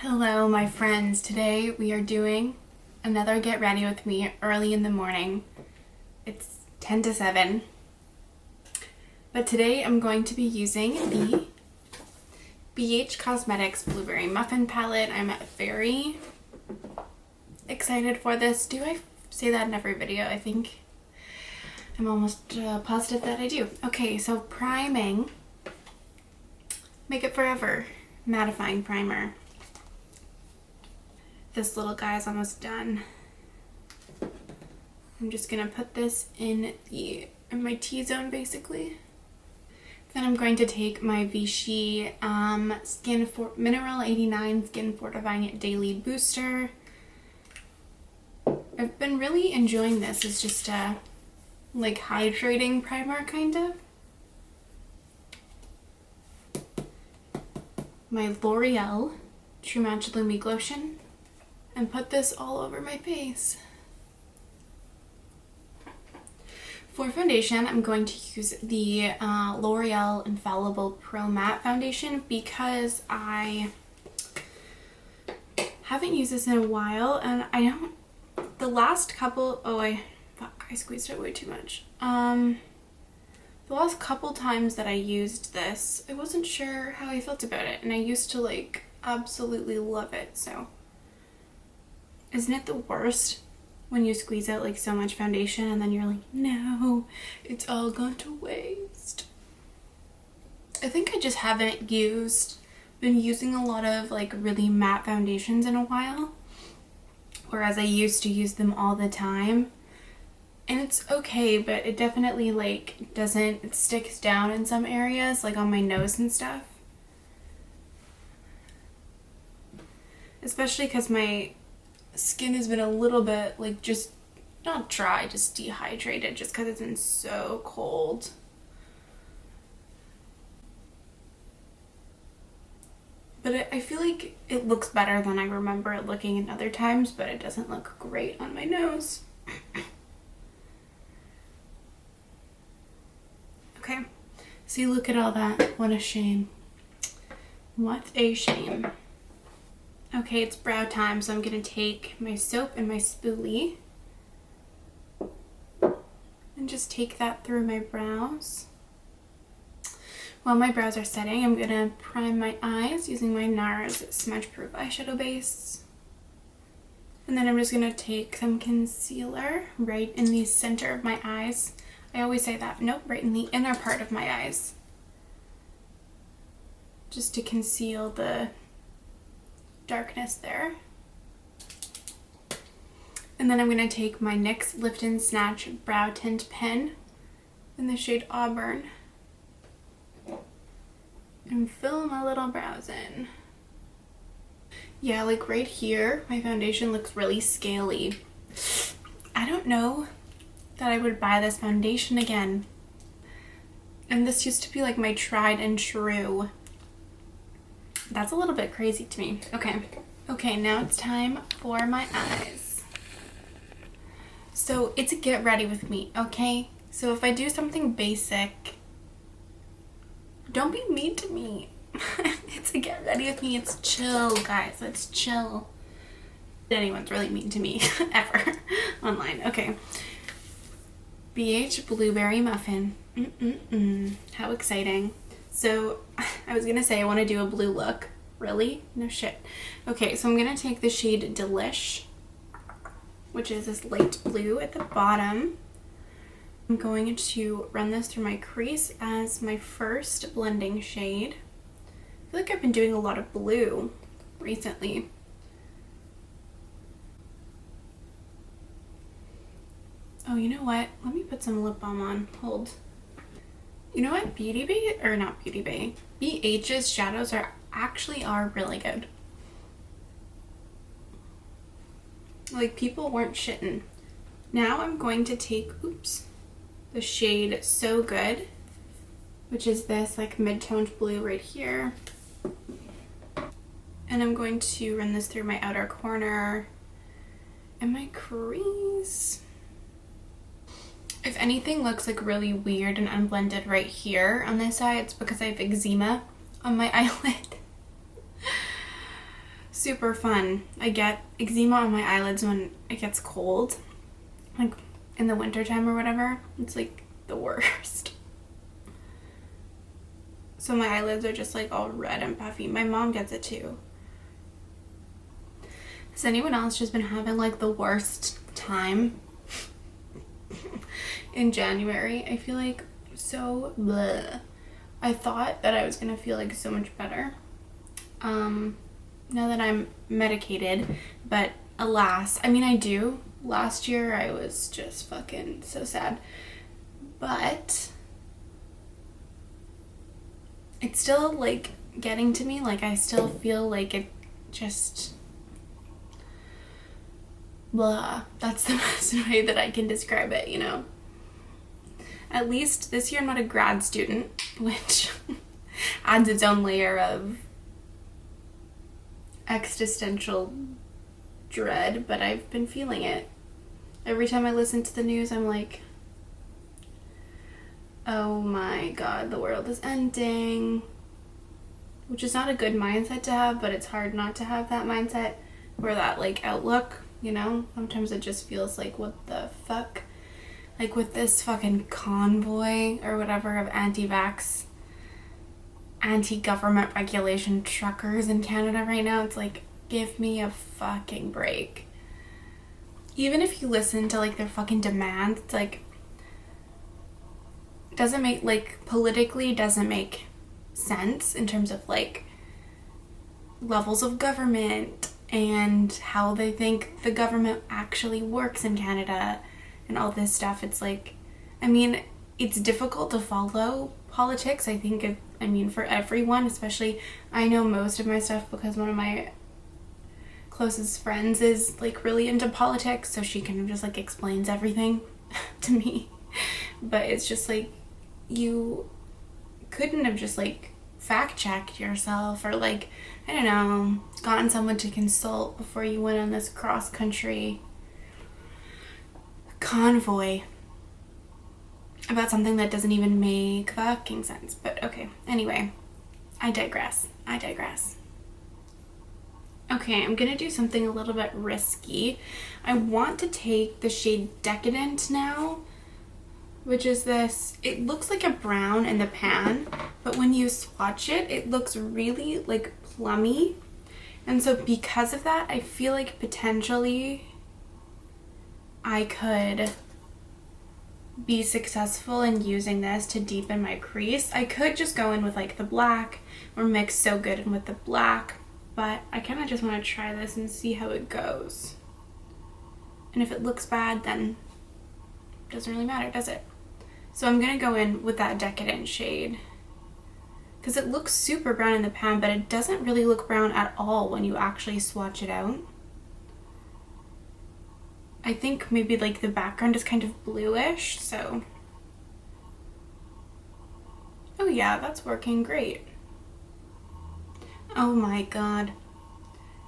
Hello my friends, today we are doing another get ready with me early in the morning. It's 10 to 7. But today I'm going to be using the Beige Cosmetics Blueberry Muffin palette. I'm very excited for this. Do I say that in every video? I think I'm almost positive that I do. Okay, so priming. Make It Forever Mattifying Primer. This little guy is almost done. I'm just gonna put this in my T-zone basically. Then I'm going to take my Vichy Mineral 89 Skin Fortifying Daily Booster. I've been really enjoying this. It's just a like hydrating primer kind of. My L'Oreal True Match Lumi Glotion. And put this all over my face. For foundation, I'm going to use the L'Oreal Infallible Pro Matte Foundation because I haven't used this in a while, and the last couple, I squeezed it way too much. The last couple times that I used this, I wasn't sure how I felt about it, and I used to like absolutely love it, so. Isn't it the worst when you squeeze out like so much foundation and then you're like, no, it's all gone to waste? I think I just haven't been using a lot of like really matte foundations in a while, whereas I used to use them all the time. And it's okay, but it definitely like it sticks down in some areas, like on my nose and stuff. Especially because my skin has been a little bit like just not dry, just dehydrated, just because it's been so cold. But I feel like it looks better than I remember it looking in other times, but it doesn't look great on my nose. Okay, see, look at all that. What a shame. What a shame. Okay, it's brow time, so I'm going to take my soap and my spoolie and just take that through my brows. While my brows are setting, I'm going to prime my eyes using my NARS Smudge Proof Eyeshadow Base. And then I'm just going to take some concealer right in the center of my eyes. I always say that. Nope, right in the inner part of my eyes. Just to conceal the darkness there. And then I'm going to take my NYX Lift and Snatch Brow Tint Pen in the shade Auburn and fill my little brows in. Yeah, like right here, my foundation looks really scaly. I don't know that I would buy this foundation again. And this used to be like my tried and true. That's a little bit crazy to me. Okay, now it's time for my eyes. So it's a get ready with me, okay? So if I do something basic, don't be mean to me. It's a get ready with me. It's chill, guys. It's chill. If anyone's really mean to me ever online. Okay. Beige Blueberry Muffin. How exciting. So I was gonna say I want to do a blue look. Really? No shit. Okay, so I'm gonna take the shade Delish, which is this light blue at the bottom. I'm going to run this through my crease as my first blending shade. I feel like I've been doing a lot of blue recently. Oh, you know what? Let me put some lip balm on. Hold. You know what? BH's shadows are really good. Like, people weren't shitting. Now I'm going to take, the shade So Good, which is this like mid-toned blue right here. And I'm going to run this through my outer corner and my crease. If anything looks like really weird and unblended right here on this side, it's because I have eczema on my eyelid. super fun. I get eczema on my eyelids when it gets cold, like in the winter time or whatever. It's like the worst. So my eyelids are just like all red and puffy. My mom gets it too. Has anyone else just been having like the worst time in January? I feel like so bleh. I thought that I was gonna feel like so much better now that I'm medicated, but alas, I mean I do. Last year I was just fucking so sad, but it's still like getting to me. Like I still feel like it just blah. That's the best way that I can describe it, you know. At least this year I'm not a grad student, which adds its own layer of existential dread, but I've been feeling it. Every time I listen to the news, I'm like, oh my god, the world is ending. Which is not a good mindset to have, but it's hard not to have that mindset or that like outlook, you know? Sometimes it just feels like, what the fuck? Like with this fucking convoy or whatever of anti-vax, anti-government regulation truckers in Canada right now, it's like, give me a fucking break. Even if you listen to like their fucking demands, it's like, doesn't make, like, politically doesn't make sense in terms of like levels of government and how they think the government actually works in Canada and all this stuff. It's like, I mean, it's difficult to follow politics, I think. I mean, for everyone, especially, I know most of my stuff because one of my closest friends is like really into politics, so she kind of just like explains everything to me. But it's just like, you couldn't have just like fact checked yourself or like, I don't know, gotten someone to consult before you went on this cross country convoy about something that doesn't even make fucking sense. But okay, anyway, I digress. Okay, I'm gonna do something a little bit risky. I want to take the shade Decadent now, which is this, it looks like a brown in the pan, but when you swatch it, it looks really like plummy. And so because of that, I feel like potentially I could be successful in using this to deepen my crease. I could just go in with like the black or mix So Good in with the black, but I kind of just want to try this and see how it goes. And if it looks bad, then it doesn't really matter, does it? So I'm gonna go in with that Decadent shade because it looks super brown in the pan, but it doesn't really look brown at all when you actually swatch it out. I think maybe like the background is kind of bluish, so. Oh yeah, that's working great. Oh my god.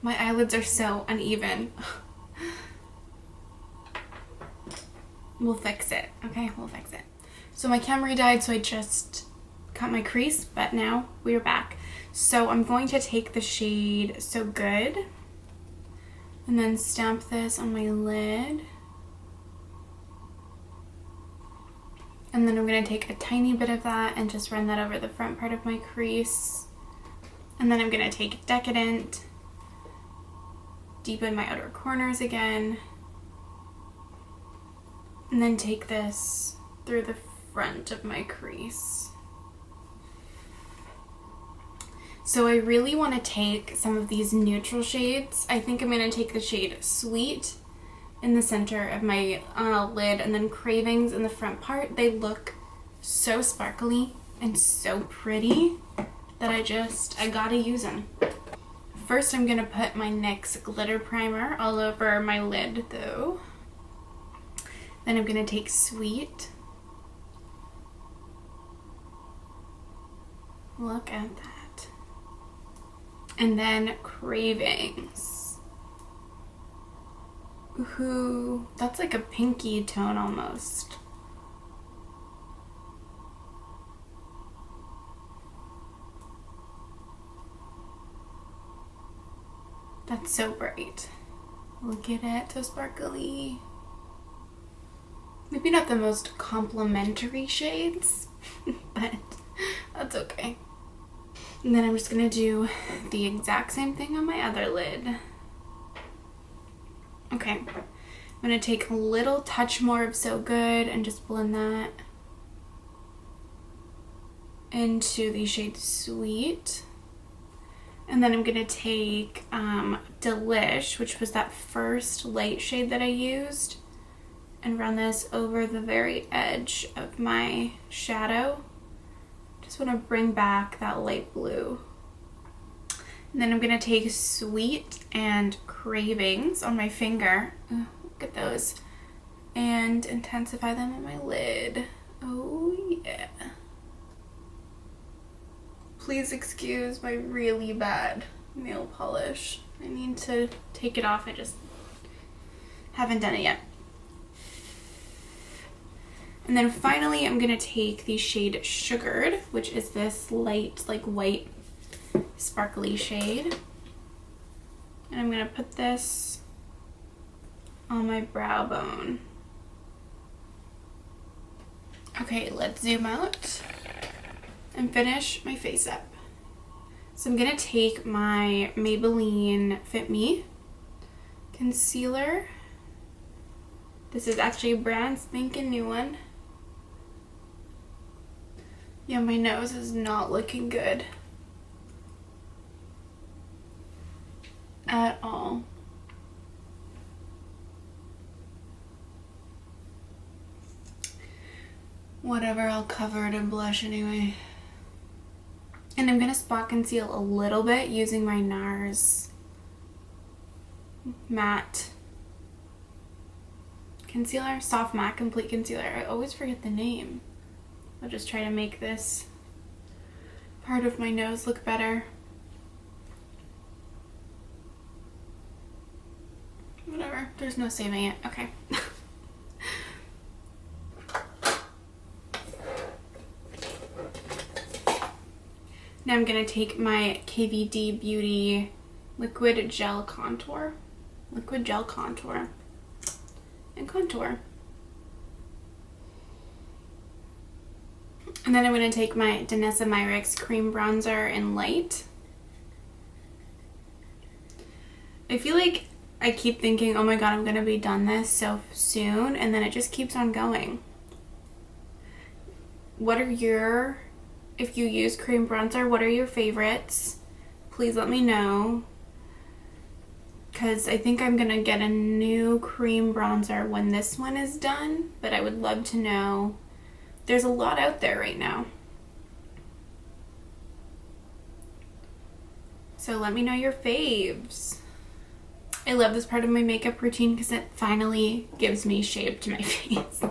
My eyelids are so uneven. We'll fix it, okay? We'll fix it. So my camera died, so I just cut my crease, but now we're back. So I'm going to take the shade So Good and then stamp this on my lid. And then I'm gonna take a tiny bit of that and just run that over the front part of my crease. And then I'm gonna take Decadent, deepen my outer corners again, and then take this through the front of my crease. So I really want to take some of these neutral shades. I think I'm going to take the shade Sweet in the center of my lid and then Cravings in the front part. They look so sparkly and so pretty that I gotta use them. First I'm going to put my NYX glitter primer all over my lid though. Then I'm going to take Sweet. Look at that. And then Cravings. Ooh, that's like a pinky tone almost. That's so bright. Look at it, so sparkly. Maybe not the most complimentary shades, but that's okay. And then I'm just gonna do the exact same thing on my other lid. Okay, I'm gonna take a little touch more of So Good and just blend that into the shade Sweet. And then I'm gonna take Delish, which was that first light shade that I used, and run this over the very edge of my shadow. Just want to bring back that light blue. And then I'm gonna take Sweet and Cravings on my finger. Ooh, look at those. And intensify them on my lid. Oh yeah. Please excuse my really bad nail polish. I need to take it off. I just haven't done it yet. And then finally, I'm gonna take the shade Sugared, which is this light, like white, sparkly shade. And I'm gonna put this on my brow bone. Okay, let's zoom out and finish my face up. So I'm gonna take my Maybelline Fit Me concealer. This is actually a brand spanking new one. Yeah, my nose is not looking good at all. Whatever, I'll cover it in blush anyway. And I'm gonna spot conceal a little bit using my NARS matte concealer, soft matte complete concealer. I always forget the name. I'll just try to make this part of my nose look better. Whatever, there's no saving it. Okay. Now I'm gonna take my KVD Beauty Liquid Gel Contour. Liquid Gel Contour. And contour. And then I'm going to take my Danessa Myricks Cream Bronzer in Light. I feel like I keep thinking, oh my god, I'm going to be done this so soon, and then it just keeps on going. What are your, if you use cream bronzer, what are your favorites? Please let me know. Because I think I'm going to get a new cream bronzer when this one is done, but I would love to know. There's a lot out there right now. So let me know your faves. I love this part of my makeup routine because it finally gives me shape to my face.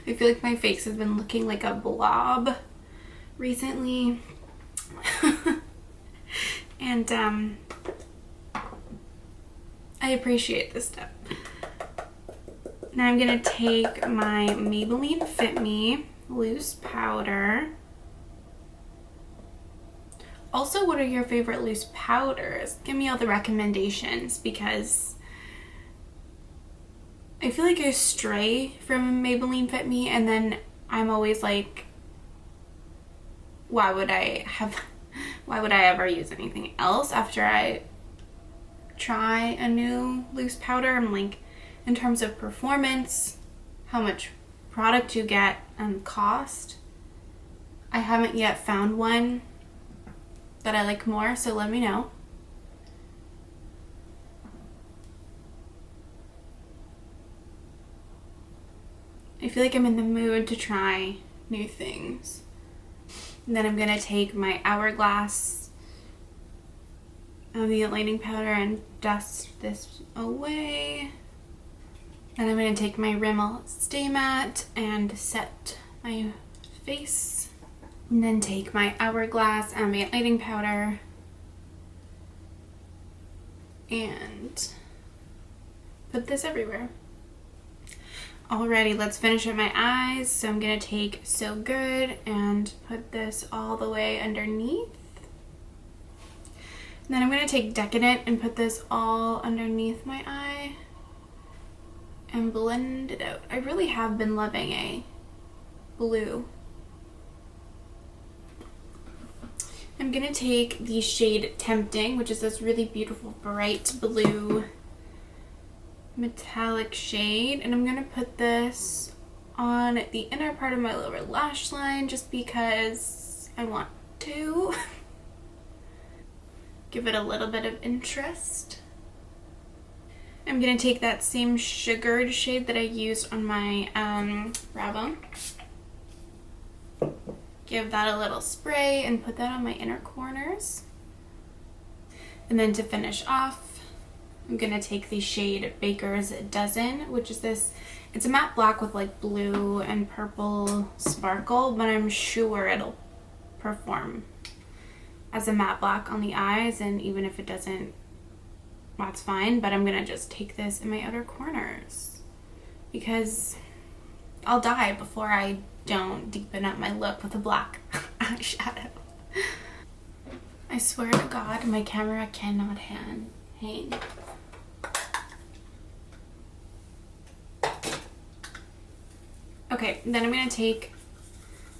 I feel like my face has been looking like a blob recently. And I appreciate this step. Now I'm gonna take my Maybelline Fit Me loose powder. Also, what are your favorite loose powders? Give me all the recommendations, because I feel like I stray from Maybelline Fit Me, and then I'm always like, why would I ever use anything else after I try a new loose powder? I'm like, in terms of performance, how much product you get, and cost, I haven't yet found one that I like more, so let me know. I feel like I'm in the mood to try new things. And then I'm gonna take my Hourglass Ambient lighting powder and dust this away. And I'm going to take my Rimmel Stay Matte and set my face. And then take my Hourglass Ambient lighting powder and put this everywhere. Alrighty, let's finish up my eyes. So I'm going to take So Good and put this all the way underneath. Then I'm going to take Decadent and put this all underneath my eye and blend it out. I really have been loving a blue. I'm going to take the shade Tempting, which is this really beautiful bright blue metallic shade, and I'm going to put this on the inner part of my lower lash line just because I want to. Give it a little bit of interest. I'm going to take that same sugared shade that I used on my brow bone. Give that a little spray and put that on my inner corners. And then to finish off, I'm going to take the shade Baker's Dozen, which is this, it's a matte black with like blue and purple sparkle, but I'm sure it'll perform as a matte black on the eyes, and even if it doesn't, that's fine. But I'm going to just take this in my outer corners because I'll die before I don't deepen up my look with a black eyeshadow. I swear to God, my camera cannot hang. Okay, then I'm going to take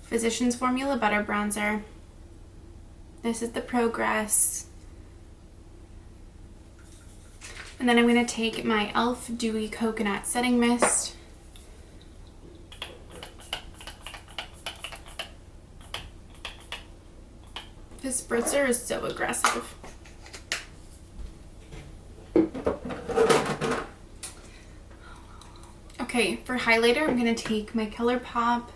Physicians Formula Butter Bronzer. This is the Progress. And then I'm going to take my e.l.f. Dewy Coconut Setting Mist. This spritzer is so aggressive. Okay, for highlighter, I'm going to take my Colourpop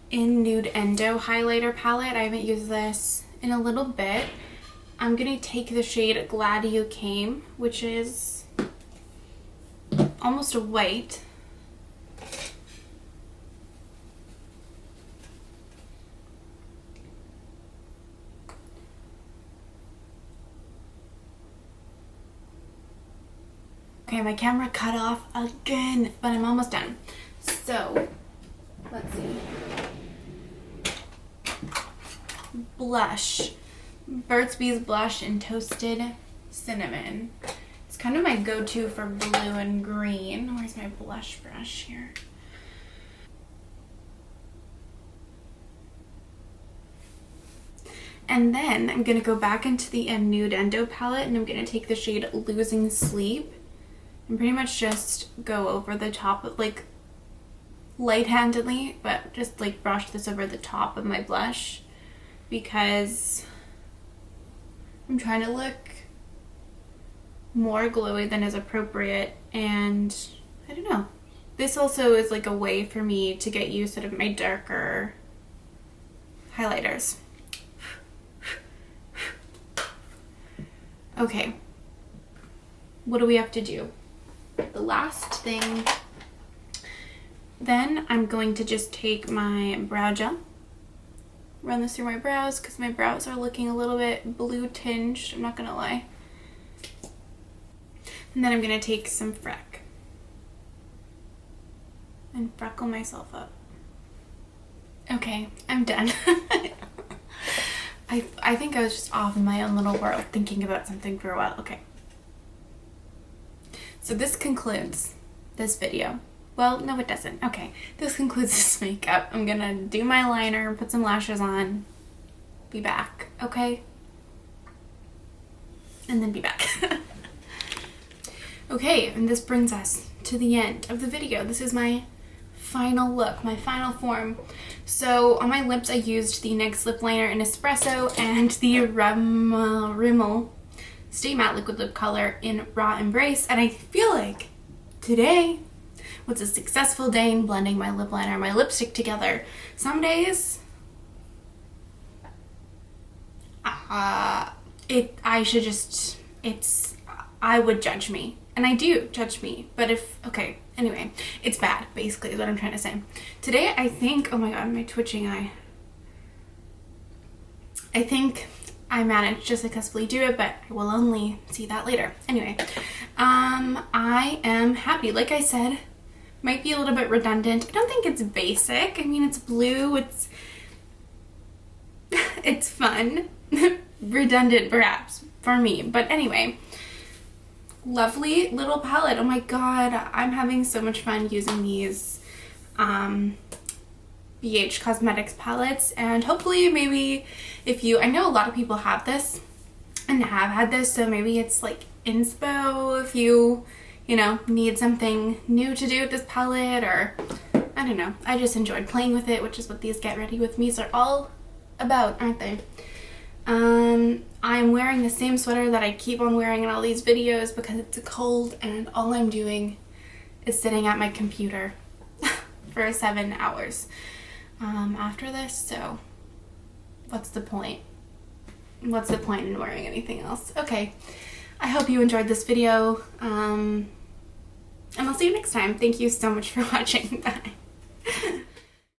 In-Nude-Endo highlighter palette. I haven't used this in a little bit. I'm going to take the shade Glad You Came, which is almost a white. Okay, my camera cut off again, but I'm almost done. So, let's see. Blush. Burt's Bees blush in Toasted Cinnamon. It's kind of my go-to for blue and green. Where's my blush brush here? And then I'm going to go back into the In-Nude-Endo palette, and I'm going to take the shade Losing Sleep and pretty much just go over the top of, like, light-handedly, but just like brush this over the top of my blush because I'm trying to look more glowy than is appropriate, and I don't know. This also is like a way for me to get used to my darker highlighters. Okay, what do we have to do? The last thing, then I'm going to just take my brow gel, run this through my brows because my brows are looking a little bit blue tinged, I'm not gonna lie. And then I'm gonna take some Freck and freckle myself up. Okay, I'm done. I think I was just off in my own little world thinking about something for a while. Okay. So this concludes this video. Well, no it doesn't. Okay, this concludes this makeup. I'm gonna do my liner, put some lashes on, be back, okay? And then be back. Okay, and this brings us to the end of the video. This is my final look, my final form. So on my lips I used the NYX lip liner in Espresso and the Rimmel Stay Matte Liquid Lip Color in Raw Embrace, and I feel like today was a successful day in blending my lip liner and my lipstick together. Some days I would judge me, and I do judge me, but okay, anyway, it's bad, basically, is what I'm trying to say. Today, I think, oh my god, my twitching eye. I think I managed to successfully do it, but I will only see that later. Anyway, I am happy. Like I said, might be a little bit redundant. I don't think it's basic. I mean, it's blue, it's fun. Redundant, perhaps. for me. But anyway, lovely little palette. Oh my god, I'm having so much fun using these BH Cosmetics palettes, and hopefully maybe if you, I know a lot of people have this and have had this, so maybe it's like inspo if you know, need something new to do with this palette, or I don't know. I just enjoyed playing with it, which is what these Get Ready With Me's are all about, aren't they? I'm wearing the same sweater that I keep on wearing in all these videos because it's cold, and all I'm doing is sitting at my computer for 7 hours after this, so what's the point? What's the point in wearing anything else? Okay, I hope you enjoyed this video, and I'll see you next time. Thank you so much for watching. Bye.